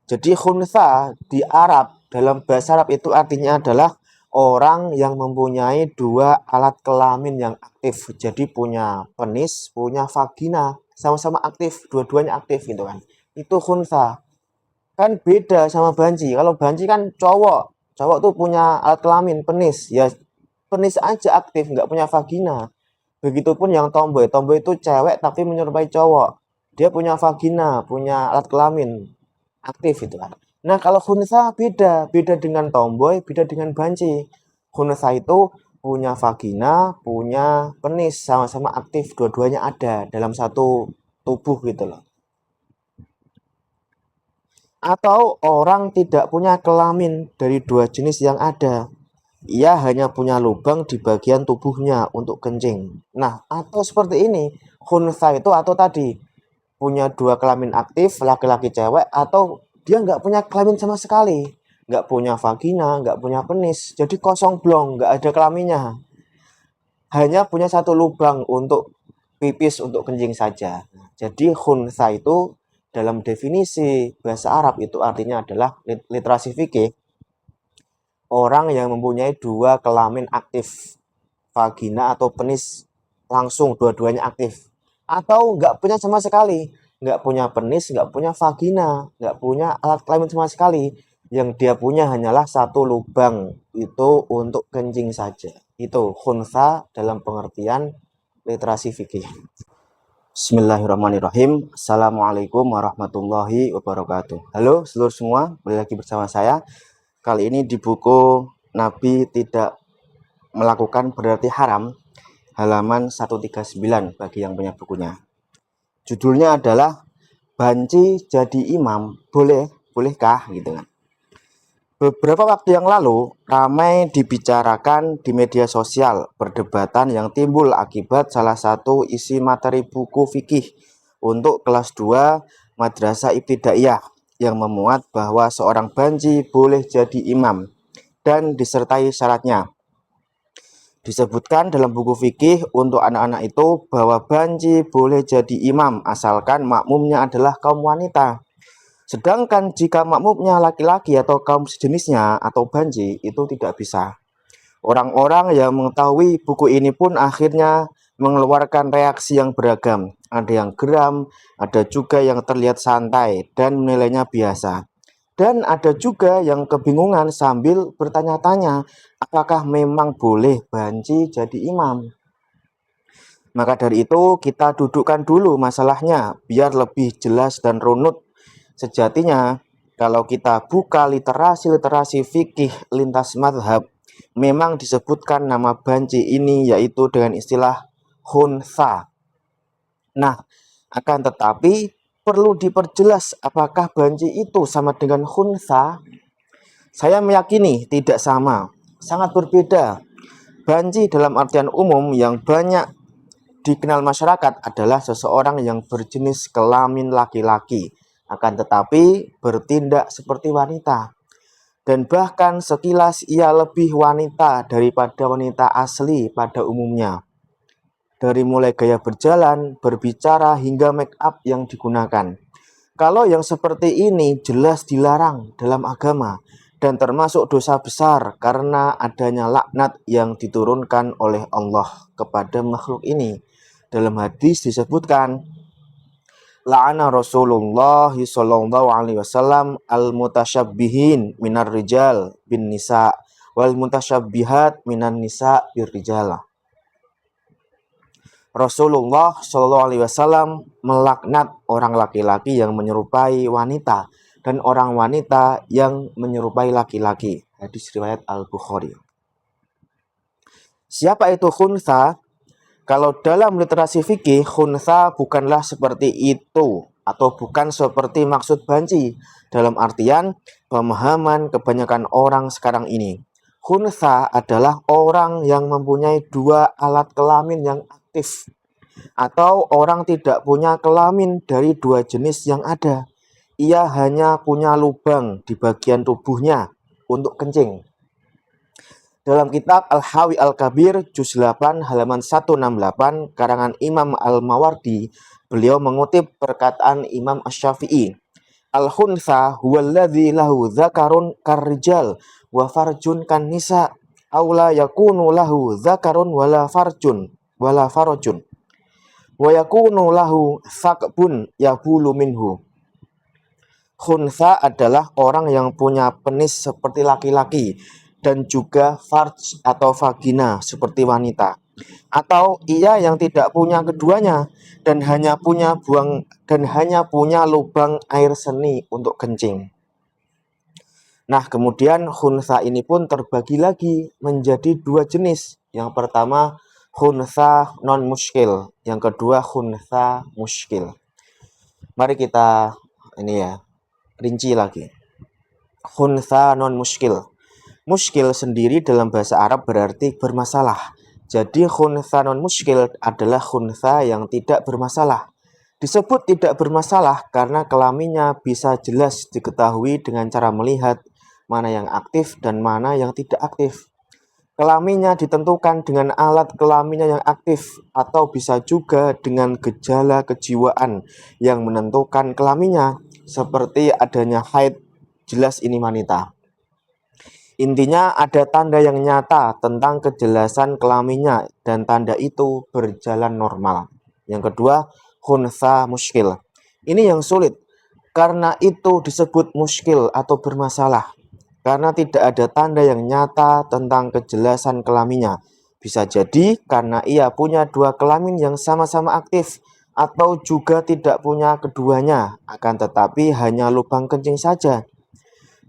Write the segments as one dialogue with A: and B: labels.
A: Jadi khunsa di Arab, dalam bahasa Arab itu artinya adalah orang yang mempunyai dua alat kelamin yang aktif. Jadi punya penis, punya vagina, sama-sama aktif, dua-duanya aktif gitu kan. Itu khunsa. Kan beda sama banci. Kalau banci kan cowok. Cowok tuh punya alat kelamin, penis. Ya penis aja aktif, nggak punya vagina. Begitupun yang tomboy. Tomboy itu cewek tapi menyerupai cowok. Dia punya vagina, punya alat kelamin aktif itu kan. Nah, kalau khunsa beda, beda dengan tomboy, beda dengan banci. Khunsa itu punya vagina, punya penis, sama-sama aktif, dua-duanya ada dalam satu tubuh gitu loh. Atau orang tidak punya kelamin dari dua jenis yang ada. Ia hanya punya lubang di bagian tubuhnya untuk kencing. Nah, atau seperti ini, khunsa itu atau tadi punya dua kelamin aktif, laki-laki cewek, atau dia nggak punya kelamin sama sekali, nggak punya vagina, nggak punya penis, jadi kosong blong, nggak ada kelaminnya, hanya punya satu lubang untuk pipis untuk kencing saja. Jadi khunsa itu dalam definisi bahasa Arab itu artinya adalah literasi fikih, orang yang mempunyai dua kelamin aktif, vagina atau penis langsung dua-duanya aktif, atau nggak punya sama sekali, nggak punya penis, nggak punya vagina, nggak punya alat kelamin sama sekali, yang dia punya hanyalah satu lubang itu untuk kencing saja. Itu khunsa dalam pengertian literasi fikih. Bismillahirrahmanirrahim. Assalamualaikum warahmatullahi wabarakatuh. Halo seluruh semua, kembali lagi bersama saya. Kali ini di buku Nabi Tidak Melakukan Berarti Haram, halaman 139 bagi yang punya bukunya. Judulnya adalah Banci Jadi Imam Bolehkah gitu kan. Beberapa waktu yang lalu ramai dibicarakan di media sosial perdebatan yang timbul akibat salah satu isi materi buku fikih untuk kelas 2 Madrasah Ibtidaiyah yang memuat bahwa seorang banci boleh jadi imam dan disertai syaratnya. Disebutkan dalam buku fikih untuk anak-anak itu bahwa banci boleh jadi imam asalkan makmumnya adalah kaum wanita. Sedangkan jika makmumnya laki-laki atau kaum sejenisnya atau banci itu tidak bisa. Orang-orang yang mengetahui buku ini pun akhirnya mengeluarkan reaksi yang beragam. Ada yang geram, ada juga yang terlihat santai dan menilainya biasa. Dan ada juga yang kebingungan sambil bertanya-tanya, apakah memang boleh banci jadi imam? Maka dari itu kita dudukkan dulu masalahnya biar lebih jelas dan runut. Sejatinya kalau kita buka literasi fikih lintas madhab, memang disebutkan nama banci ini yaitu dengan istilah khunsa. Nah, akan tetapi perlu diperjelas apakah banci itu sama dengan khunsa. Saya meyakini tidak sama, sangat berbeda. Banci dalam artian umum yang banyak dikenal masyarakat adalah seseorang yang berjenis kelamin laki-laki, akan tetapi bertindak seperti wanita. Dan bahkan sekilas ia lebih wanita daripada wanita asli pada umumnya. Dari mulai gaya berjalan, berbicara, hingga make up yang digunakan. Kalau yang seperti ini jelas dilarang dalam agama dan termasuk dosa besar karena adanya laknat yang diturunkan oleh Allah kepada makhluk ini. Dalam hadis disebutkan, la'ana Rasulullah sallallahu alaihi wasallam al-mutasyabbihin minar rijal bin nisa wal mutasyabbihat minan nisa bir rijal. Rasulullah sallallahu alaihi wasallam melaknat orang laki-laki yang menyerupai wanita dan orang wanita yang menyerupai laki-laki. Hadis riwayat Al-Bukhari. Siapa itu khunsa? Kalau dalam literasi fikih, khunsa bukanlah seperti itu atau bukan seperti maksud banci dalam artian pemahaman kebanyakan orang sekarang ini. Khunsa adalah orang yang mempunyai dua alat kelamin yang aktif atau orang tidak punya kelamin dari dua jenis yang ada. Ia hanya punya lubang di bagian tubuhnya untuk kencing. Dalam kitab Al-Hawi Al-Kabir, juz 8, halaman 168, karangan Imam Al-Mawardi, beliau mengutip perkataan Imam Asy-Syafi'i. Al-khunsa huwallazi lahu dzakarun karrijal wa farjun kan nisa aula yakunu lahu dzakarun wala farjun wa yakunu lahu thaqbun yabulu minhu. Khunsa adalah orang yang punya penis seperti laki-laki dan juga farj atau vagina seperti wanita. Atau ia yang tidak punya keduanya dan hanya punya lubang air seni untuk kencing. Nah, kemudian khunsa ini pun terbagi lagi menjadi dua jenis. Yang pertama khunsa non muskil, yang kedua khunsa muskil. Mari kita rinci lagi. Khunsa non muskil. Muskil sendiri dalam bahasa Arab berarti bermasalah. Jadi khunsa non muskil adalah khunsa yang tidak bermasalah. Disebut tidak bermasalah karena kelaminnya bisa jelas diketahui dengan cara melihat mana yang aktif dan mana yang tidak aktif. Kelaminnya ditentukan dengan alat kelaminnya yang aktif atau bisa juga dengan gejala kejiwaan yang menentukan kelaminnya, seperti adanya haid, jelas ini wanita. Intinya ada tanda yang nyata tentang kejelasan kelaminnya dan tanda itu berjalan normal. Yang kedua, khunsa muskil. Ini yang sulit karena itu disebut muskil atau bermasalah. Karena tidak ada tanda yang nyata tentang kejelasan kelaminnya. Bisa jadi karena ia punya dua kelamin yang sama-sama aktif atau juga tidak punya keduanya, akan tetapi hanya lubang kencing saja.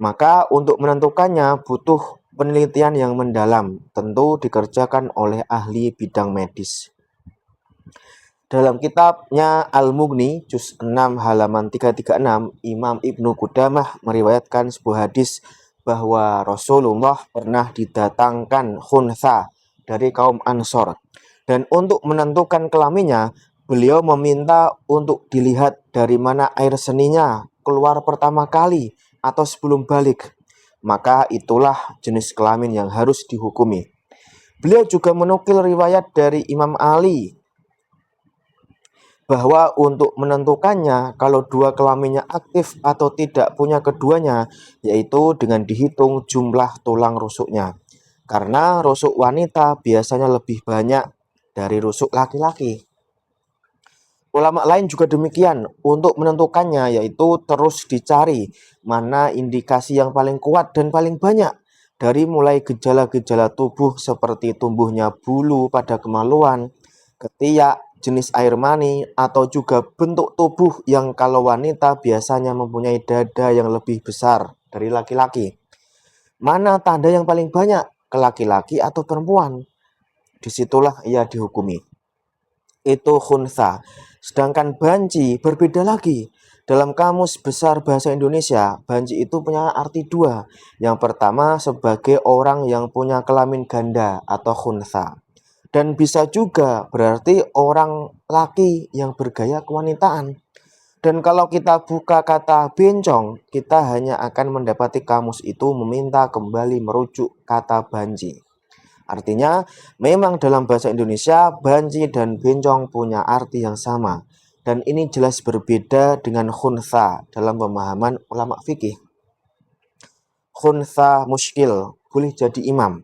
A: Maka untuk menentukannya butuh penelitian yang mendalam, tentu dikerjakan oleh ahli bidang medis. Dalam kitabnya Al-Mughni, juz 6 halaman 336, Imam Ibnu Qudamah meriwayatkan sebuah hadis bahwa Rasulullah pernah didatangkan khunsa dari kaum Ansor. Dan untuk menentukan kelaminnya, beliau meminta untuk dilihat dari mana air seninya keluar pertama kali atau sebelum balik. Maka itulah jenis kelamin yang harus dihukumi. Beliau juga menukil riwayat dari Imam Ali bahwa untuk menentukannya kalau dua kelaminnya aktif atau tidak punya keduanya, yaitu dengan dihitung jumlah tulang rusuknya. Karena rusuk wanita biasanya lebih banyak dari rusuk laki-laki. Ulama lain juga demikian. Untuk menentukannya yaitu terus dicari mana indikasi yang paling kuat dan paling banyak. Dari mulai gejala-gejala tubuh seperti tumbuhnya bulu pada kemaluan, ketiak, jenis air mani, atau juga bentuk tubuh yang kalau wanita biasanya mempunyai dada yang lebih besar dari laki-laki. Mana tanda yang paling banyak, ke laki-laki atau perempuan? Disitulah ia dihukumi. Itu khunsa. Sedangkan banci berbeda lagi. Dalam Kamus Besar Bahasa Indonesia, banci itu punya arti dua. Yang pertama sebagai orang yang punya kelamin ganda atau khunsa. Dan bisa juga berarti orang laki yang bergaya kewanitaan. Dan kalau kita buka kata bencong, kita hanya akan mendapati kamus itu meminta kembali merujuk kata banci. Artinya, memang dalam bahasa Indonesia, banci dan bencong punya arti yang sama. Dan ini jelas berbeda dengan khunsa dalam pemahaman ulama fikih. Khunsa muskil, boleh jadi imam.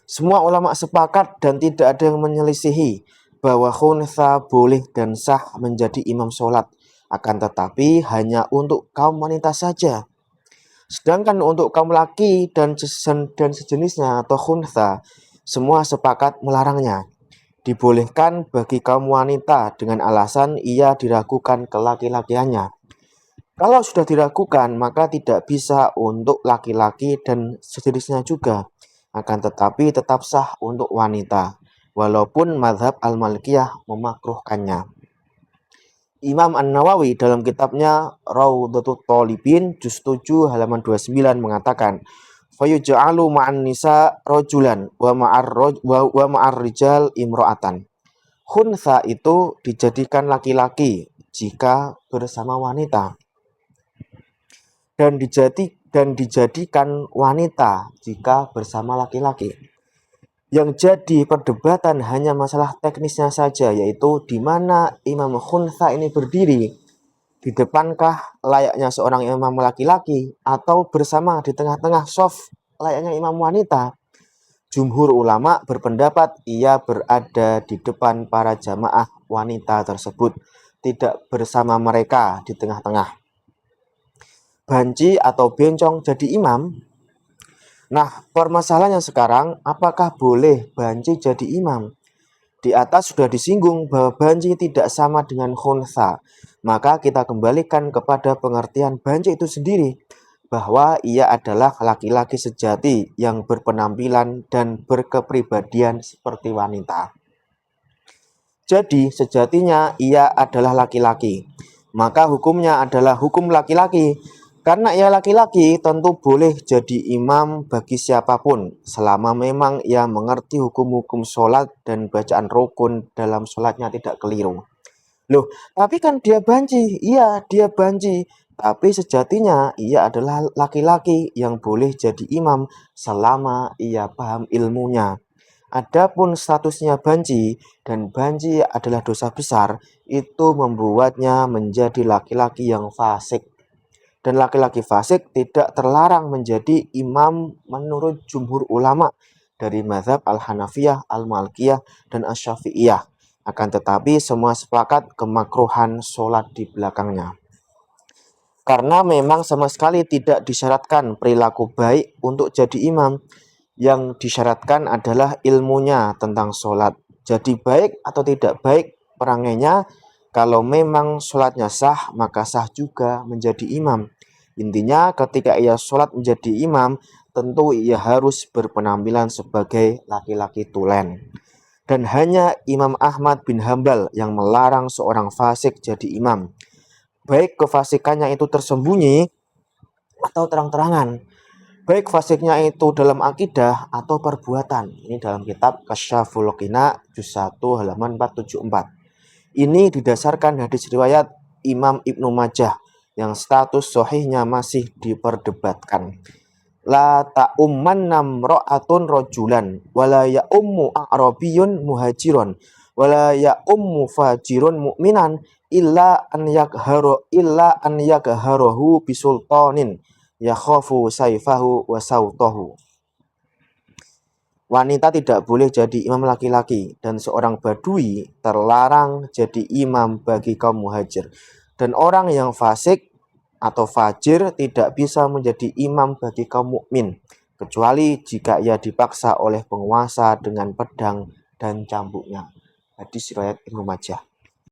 A: Semua ulama sepakat dan tidak ada yang menyelisihi bahwa khunsa boleh dan sah menjadi imam sholat. Akan tetapi hanya untuk kaum wanita saja. Sedangkan untuk kaum laki dan sejenisnya atau khunsa, semua sepakat melarangnya. Dibolehkan bagi kaum wanita dengan alasan ia diragukan kelaki-lakiannya. Kalau sudah diragukan, maka tidak bisa untuk laki-laki dan sejenisnya juga. Akan tetapi tetap sah untuk wanita, walaupun mazhab Al-Malikiyah memakruhkannya. Imam An-Nawawi dalam kitabnya Raudhatut Thalibin juz 7 halaman 29 mengatakan, fayuj'alu ma'an nisa rajulan wa ma'ar rijal imro'atan. Khunsa itu dijadikan laki-laki jika bersama wanita, dan dijadikan wanita jika bersama laki-laki. Yang jadi perdebatan hanya masalah teknisnya saja, yaitu di mana imam khunsa ini berdiri. Di depankah layaknya seorang imam laki-laki atau bersama di tengah-tengah shaf layaknya imam wanita? Jumhur ulama berpendapat ia berada di depan para jamaah wanita tersebut, tidak bersama mereka di tengah-tengah. Banci atau bencong jadi imam? Nah, permasalahannya sekarang, apakah boleh banci jadi imam? Di atas sudah disinggung bahwa banci tidak sama dengan khunsa. Maka kita kembalikan kepada pengertian banci itu sendiri, bahwa ia adalah laki-laki sejati yang berpenampilan dan berkepribadian seperti wanita. Jadi sejatinya ia adalah laki-laki, maka hukumnya adalah hukum laki-laki. Karena ia laki-laki, tentu boleh jadi imam bagi siapapun, selama memang ia mengerti hukum-hukum sholat dan bacaan rukun dalam sholatnya tidak keliru. Loh, tapi kan dia banci. Iya, dia banci. Tapi sejatinya ia adalah laki-laki yang boleh jadi imam selama ia paham ilmunya. Adapun statusnya banci dan banci adalah dosa besar, itu membuatnya menjadi laki-laki yang fasik. Dan laki-laki fasik tidak terlarang menjadi imam menurut jumhur ulama dari mazhab Al-Hanafiyah, Al-Malikiyah, dan Asy-Syafi'iyah. Akan tetapi semua sepakat kemakruhan sholat di belakangnya. Karena memang sama sekali tidak disyaratkan perilaku baik untuk jadi imam. Yang disyaratkan adalah ilmunya tentang sholat. Jadi baik atau tidak baik perangainya, kalau memang sholatnya sah, maka sah juga menjadi imam. Intinya ketika ia sholat menjadi imam, tentu ia harus berpenampilan sebagai laki-laki tulen. Dan hanya Imam Ahmad bin Hambal yang melarang seorang fasik jadi imam. Baik kefasikannya itu tersembunyi atau terang-terangan. Baik fasiknya itu dalam akidah atau perbuatan. Ini dalam kitab Kasyaful Qina juz 1 halaman 474. Ini didasarkan hadis riwayat Imam Ibnu Majah yang status sahihnya masih diperdebatkan. La ta'ummanna imra'atun rajulan wala ya'ummu a'rabiyyun muhajiron wala ya'ummu fajirun mu'minan illa an yagharahu bisultanin yakhafu saifahu wa sautahu. Wanita tidak boleh jadi imam laki-laki dan seorang badui terlarang jadi imam bagi kaum muhajir. Dan orang yang fasik atau fajir tidak bisa menjadi imam bagi kaum mukmin kecuali jika ia dipaksa oleh penguasa dengan pedang dan cambuknya. Hadis riwayat Ibnu Majah.